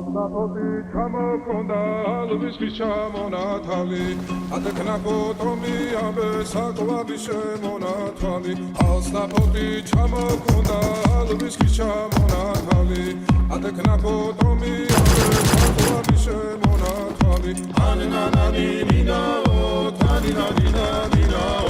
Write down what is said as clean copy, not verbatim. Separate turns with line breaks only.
Alnapoti ჩამოკონდა ალვისის ჩამონათალი ატკნაპოტომი ამბე საკვარი შემონათვალი ალნაპoti ჩამოკონდა ალვისის ჩამონათალი ატკნაპოტომი ამბე საკვარი შემონათვალი ანანანინინაო თანინანინანინაო